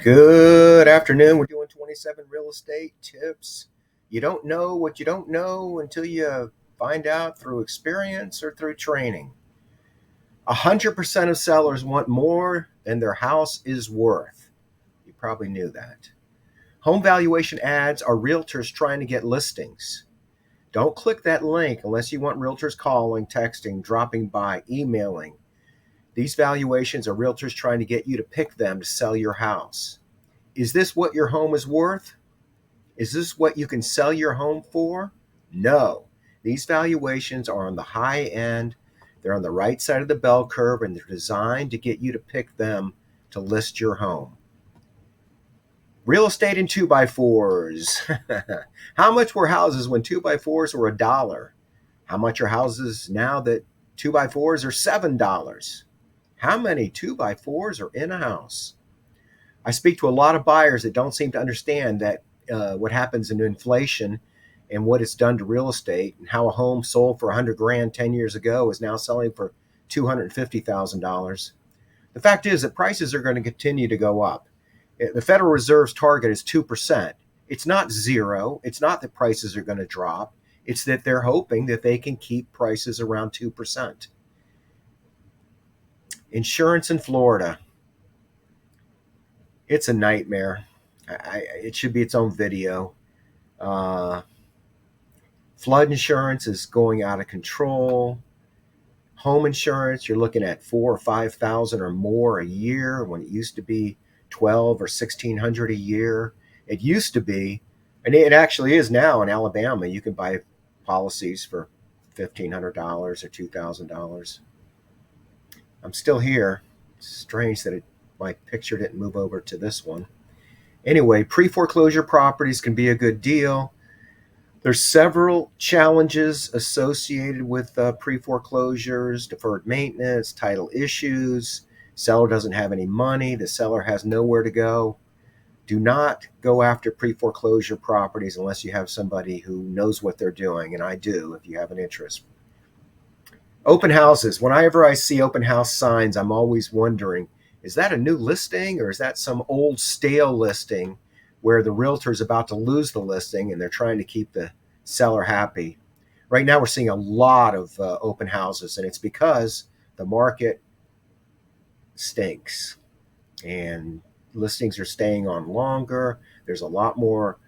Good afternoon. We're doing 27 real estate tips. You don't know what you don't know until you find out through experience or through training. 100% of sellers want more than their house is worth. You probably knew that. Home valuation ads are realtors trying to get listings. Don't click that link unless you want realtors calling, texting, dropping by, emailing. These valuations are realtors trying to get you to pick them to sell your house. Is this what your home is worth? Is this what you can sell your home for? No. These valuations are on the high end. They're on the right side of the bell curve, and they're designed to get you to pick them to list your home. Real estate in 2x4s. How much were houses when 2x4s were $1? How much are houses now that 2x4s are $7? How many 2x4s are in a house? I speak to a lot of buyers that don't seem to understand that what happens in inflation and what it's done to real estate, and how a home sold for 100 grand 10 years ago is now selling for $250,000. The fact is that prices are going to continue to go up. The Federal Reserve's target is 2%. It's not zero. It's not that prices are going to drop. It's that they're hoping that they can keep prices around 2%. Insurance in Florida. It's a nightmare. It should be its own video. Uh, Flood insurance is going out of control. Home insurance, you're looking at 4 or 5,000 or more a year when it used to be 12 or 1,600 a year. It used to be, and it actually is now in Alabama. You can buy policies for $1,500 or $2,000. I'm still here. It's strange that my picture didn't move over to this one. Anyway, pre-foreclosure properties can be a good deal. There's several challenges associated with pre-foreclosures: deferred maintenance, title issues, seller doesn't have any money, the seller has nowhere to go. Do not go after pre-foreclosure properties unless you have somebody who knows what they're doing, and I do if you have an interest. Open houses. Whenever I see open house signs, I'm always wondering, is that a new listing or is that some old stale listing where the realtor is about to lose the listing and they're trying to keep the seller happy? Right now, we're seeing a lot of open houses, and it's because the market stinks and listings are staying on longer. There's a lot more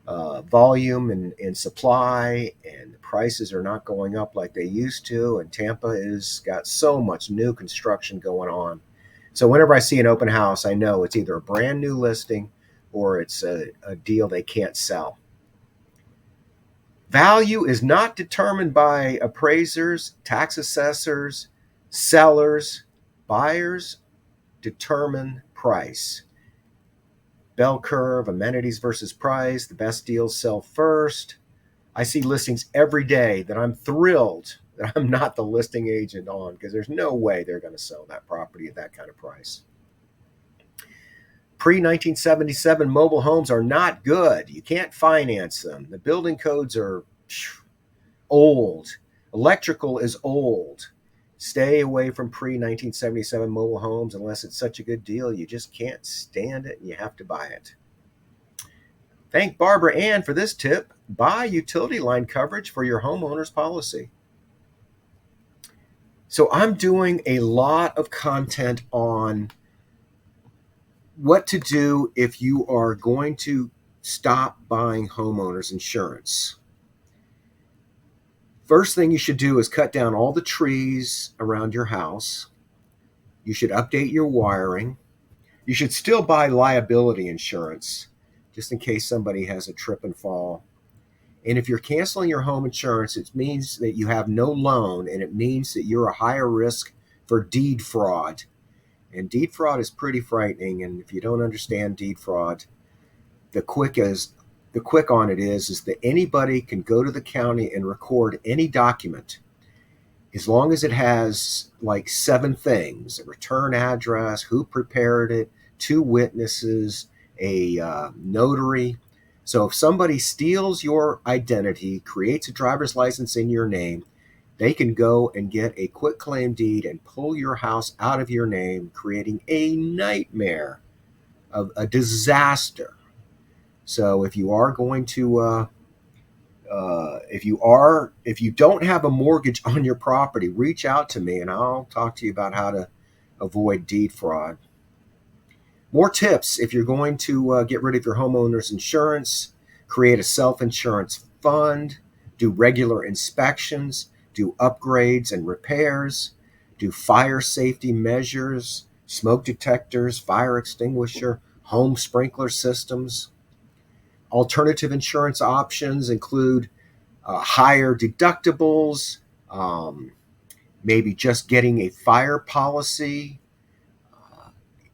volume and supply, and the prices are not going up like they used to. And Tampa has got so much new construction going on. So whenever I see an open house, I know it's either a brand new listing or it's a deal they can't sell. Value is not determined by appraisers, tax assessors, sellers. Buyers determine price. Bell curve, amenities versus price. The best deals sell first. I see listings every day that I'm thrilled that I'm not the listing agent on, because there's no way they're going to sell that property at that kind of price. Pre-1977 mobile homes are not good. You can't finance them. The building codes are old. Electrical is old. Stay away from pre-1977 mobile homes unless it's such a good deal. You just can't stand it and you have to buy it. Thank Barbara Ann for this tip. Buy utility line coverage for your homeowner's policy. So I'm doing a lot of content on what to do if you are going to stop buying homeowners insurance. First thing you should do is cut down all the trees around your house. You should update your wiring. You should still buy liability insurance just in case somebody has a trip and fall. And if you're canceling your home insurance, it means that you have no loan, and it means that you're a higher risk for deed fraud. And deed fraud is pretty frightening. And if you don't understand deed fraud, the quick on it is that anybody can go to the county and record any document as long as it has like 7 things: a return address, who prepared it, 2 witnesses, a notary. So if somebody steals your identity, creates a driver's license in your name, they can go and get a quitclaim deed and pull your house out of your name, creating a nightmare a disaster. So if you are going to if you don't have a mortgage on your property, reach out to me and I'll talk to you about how to avoid deed fraud. More tips if you're going to get rid of your homeowner's insurance: create a self-insurance fund, do regular inspections, do upgrades and repairs, do fire safety measures, smoke detectors, fire extinguisher, home sprinkler systems. Alternative insurance options include higher deductibles, um, maybe just getting a fire policy,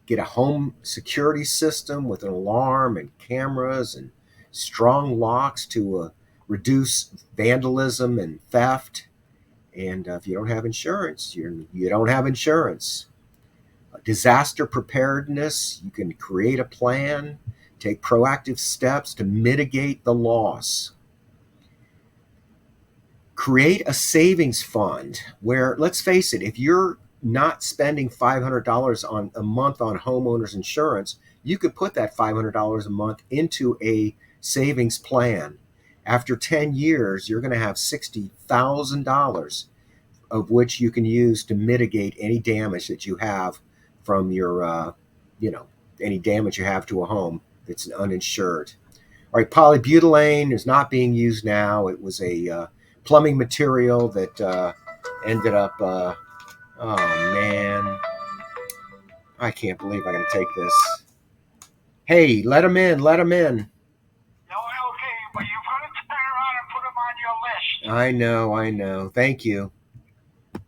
get a home security system with an alarm and cameras and strong locks to reduce vandalism and theft. And if you don't have insurance, you don't have insurance. Disaster preparedness: you can create a plan, take proactive steps to mitigate the loss. Create a savings fund where, let's face it, if you're not spending $500 on a month on homeowners insurance, you could put that $500 a month into a savings plan. After 10 years, you're going to have $60,000 of which you can use to mitigate any damage that you have from your, you know, any damage you have to a home that's uninsured. All right, polybutylene is not being used now. It was a plumbing material that ended up, oh man, I can't believe I got to take this. Hey, let them in, let them in. No, okay, but you've got to turn around and put them on your list. I know. Thank you.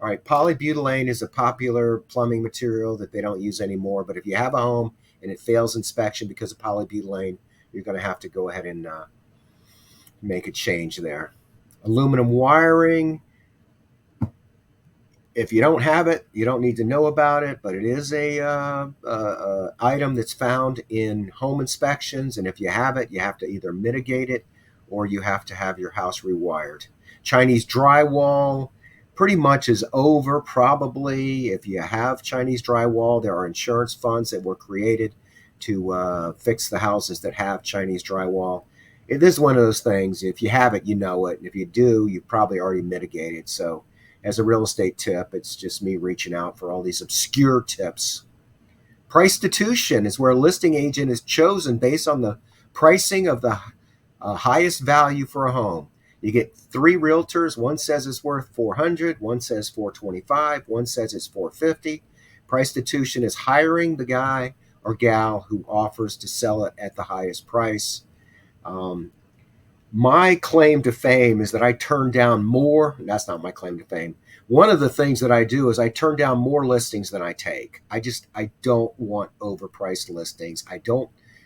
All right, polybutylene is a popular plumbing material that they don't use anymore. But if you have a home and it fails inspection because of polybutylene, you're going to have to go ahead and make a change there. Aluminum wiring: if you don't have it, you don't need to know about it, but it is a item that's found in home inspections, and if you have it, you have to either mitigate it or you have to have your house rewired. Chinese drywall pretty much is over, probably. If you have Chinese drywall, there are insurance funds that were created to fix the houses that have Chinese drywall. It is one of those things. If you have it, you know it, and if you do, you've probably already mitigated. So as a real estate tip, it's just me reaching out for all these obscure tips. Pricestitution is where a listing agent is chosen based on the pricing of the highest value for a home. You get 3 realtors. One says it's worth 400, one says 425, one says it's 450. Pricestitution is hiring the guy or gal who offers to sell it at the highest price. My claim to fame is that I turn down more. That's not my claim to fame. One of the things that I do is I turn down more listings than I take. I don't want overpriced listings.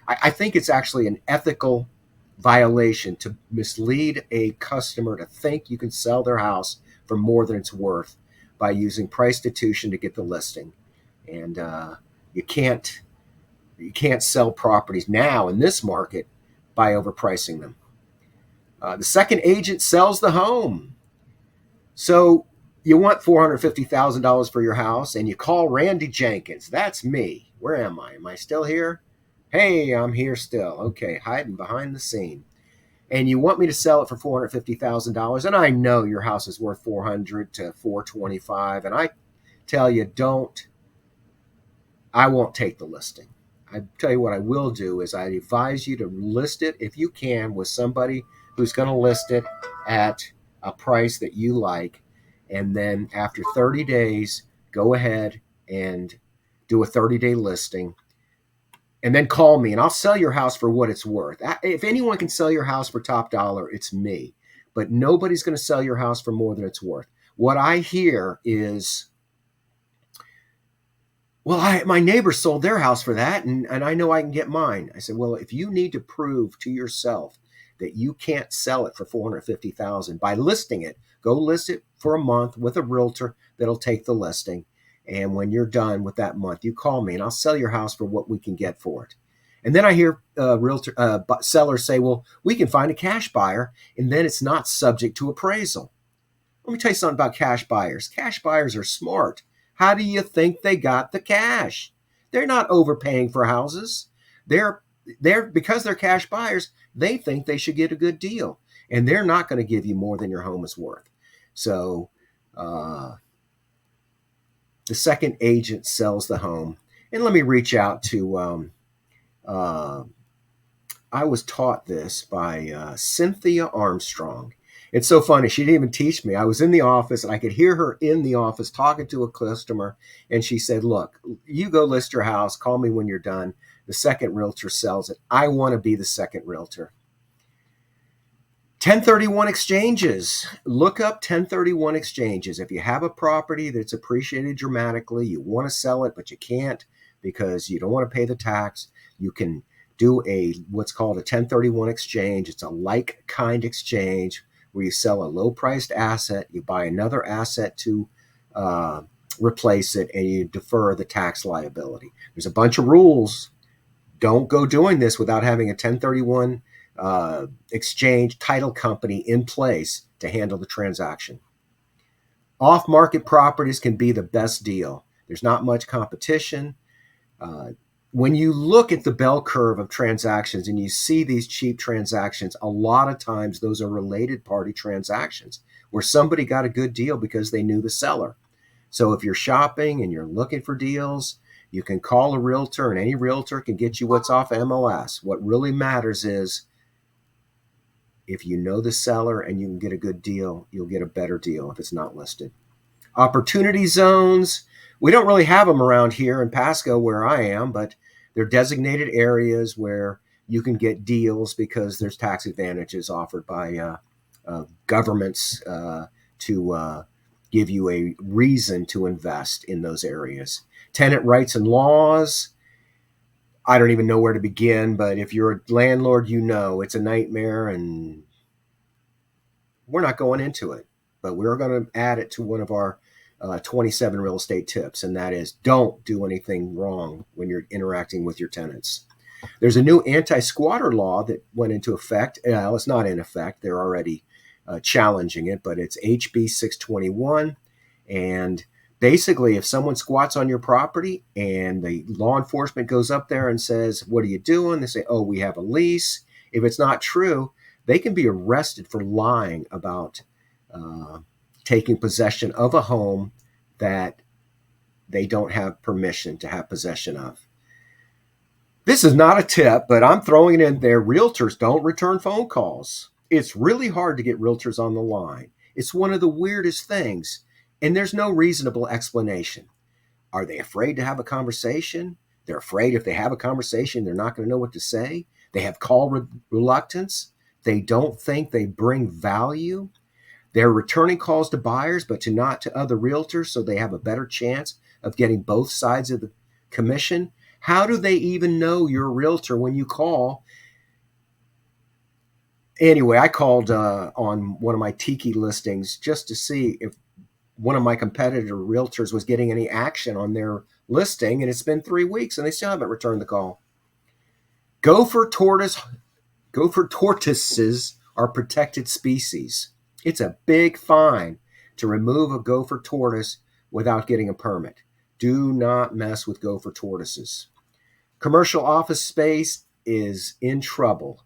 I think it's actually an ethical violation to mislead a customer to think you can sell their house for more than it's worth by using pricestitution to get the listing. And you can't sell properties now in this market by overpricing them. The second agent sells the home. So you want $450,000 for your house and you call Randy Jenkins. That's me. Where am I? Am I still here? Hey, I'm here still. Okay, hiding behind the scene. And you want me to sell it for $450,000, and I know your house is worth $400 to $425, and I tell you, I won't take the listing. I tell you what I will do is I advise you to list it if you can with somebody who's going to list it at a price that you like. And then after 30 days, go ahead and do a 30-day listing. And then call me and I'll sell your house for what it's worth. If anyone can sell your house for top dollar, it's me. But nobody's going to sell your house for more than it's worth. What I hear is, well, my neighbor sold their house for that, and I know I can get mine. I said, well, if you need to prove to yourself that you can't sell it for $450,000 by listing it, go list it for a month with a realtor that'll take the listing. And when you're done with that month, you call me and I'll sell your house for what we can get for it. And then I hear sellers say, well, we can find a cash buyer, and then it's not subject to appraisal. Let me tell you something about cash buyers. Cash buyers are smart. How do you think they got the cash? They're not overpaying for houses. They're because they're cash buyers, they think they should get a good deal, and they're not going to give you more than your home is worth. So uh, the second agent sells the home, and let me reach out to. Uh, I was taught this by Cynthia Armstrong. It's so funny. She didn't even teach me. I was in the office and I could hear her in the office talking to a customer. And she said, "Look, you go list your house. Call me when you're done. The second realtor sells it. I want to be the second realtor." 1031 exchanges. Look up 1031 exchanges. If you have a property that's appreciated dramatically, you want to sell it, but you can't because you don't want to pay the tax, you can do a what's called a 1031 exchange. It's a like kind exchange where you sell a low priced asset, you buy another asset to uh, replace it, and you defer the tax liability. There's a bunch of rules. Don't go doing this without having a 1031 exchange title company in place to handle the transaction. Off market properties can be the best deal. There's not much competition. Uh, when you look at the bell curve of transactions and you see these cheap transactions, a lot of times those are related party transactions where somebody got a good deal because they knew the seller. So if you're shopping and you're looking for deals, you can call a realtor, and any realtor can get you what's off MLS. What really matters is if you know the seller and you can get a good deal, you'll get a better deal if it's not listed. Opportunity zones. We don't really have them around here in Pasco where I am, but they're designated areas where you can get deals because there's tax advantages offered by governments to give you a reason to invest in those areas. Tenant rights and laws. I don't even know where to begin, but if you're a landlord, you know it's a nightmare, and we're not going into it. But we're going to add it to one of our 27 real estate tips, and that is don't do anything wrong when you're interacting with your tenants. There's a new anti-squatter law that went into effect. It's not in effect. They're already challenging it, but it's HB 621. And basically, if someone squats on your property and the law enforcement goes up there and says, "What are you doing?" They say, "Oh, we have a lease." If it's not true, they can be arrested for lying about uh, taking possession of a home that they don't have permission to have possession of. This is not a tip, but I'm throwing it in there. Realtors don't return phone calls. It's really hard to get realtors on the line. It's one of the weirdest things, and there's no reasonable explanation. Are they afraid to have a conversation? They're afraid if they have a conversation, they're not going to know what to say. They have reluctance. They don't think they bring value. They're returning calls to buyers, but not to other realtors, so they have a better chance of getting both sides of the commission. How do they even know you're a realtor when you call? Anyway, I called on one of my Tiki listings just to see if one of my competitor realtors was getting any action on their listing, and it's been 3 weeks and they still haven't returned the call. Gopher tortoises are protected species. It's a big fine to remove a gopher tortoise without getting a permit. Do not mess with gopher tortoises. Commercial office space is in trouble.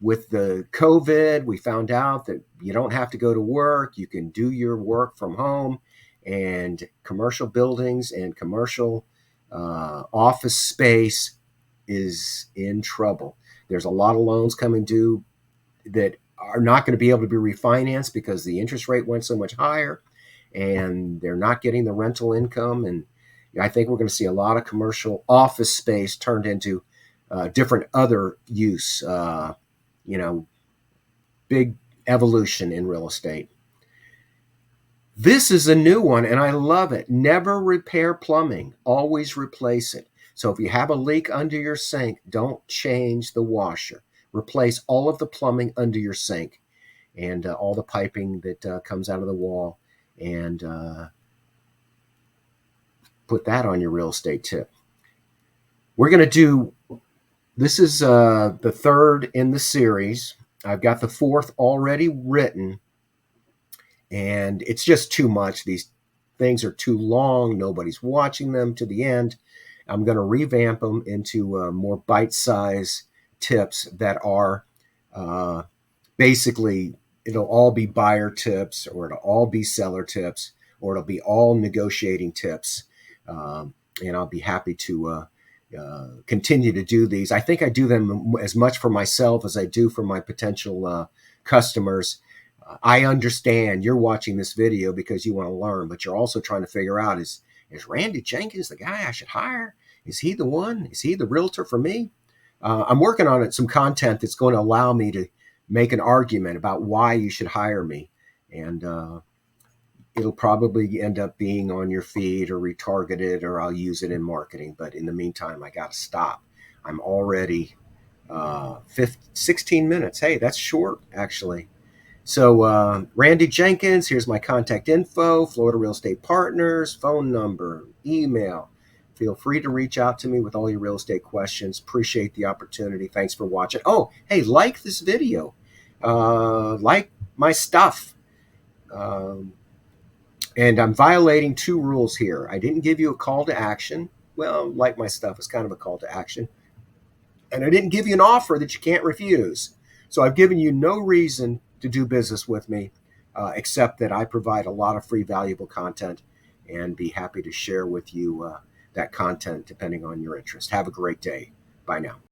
With the COVID, we found out that you don't have to go to work. You can do your work from home, and commercial buildings and commercial office space is in trouble. There's a lot of loans coming due that are not going to be able to be refinanced because the interest rate went so much higher, and they're not getting the rental income. And I think we're going to see a lot of commercial office space turned into different other use, big evolution in real estate. This is a new one, and I love it. Never repair plumbing, always replace it. So if you have a leak under your sink, don't change the washer. Replace all of the plumbing under your sink and all the piping that comes out of the wall, and put that on your real estate tip. We're going to do, this is the third in the series. I've got the fourth already written, and it's just too much. These things are too long. Nobody's watching them to the end. I'm going to revamp them into more bite-sized tips that are uh, basically, it'll all be buyer tips, or it'll all be seller tips, or it'll be all negotiating tips. And I'll be happy to continue to do these. I think I do them as much for myself as I do for my potential customers. I understand you're watching this video because you want to learn, but you're also trying to figure out, is Randy Jenkins the guy I should hire? Is he the one? Is he the realtor for me? I'm working on some content that's going to allow me to make an argument about why you should hire me. And it'll probably end up being on your feed or retargeted, or I'll use it in marketing. But in the meantime, I got to stop. I'm already 16 minutes. Hey, that's short, actually. So, Randy Jenkins, here's my contact info, Florida Real Estate Partners, phone number, email. Feel free to reach out to me with all your real estate questions. Appreciate the opportunity. Thanks for watching. Oh, hey, like this video. Like my stuff. Um, and I'm violating two rules here. I didn't give you a call to action. Well, like my stuff is kind of a call to action. And I didn't give you an offer that you can't refuse. So I've given you no reason to do business with me, except that I provide a lot of free, valuable content, and be happy to share with you that content depending on your interest. Have a great day. Bye now.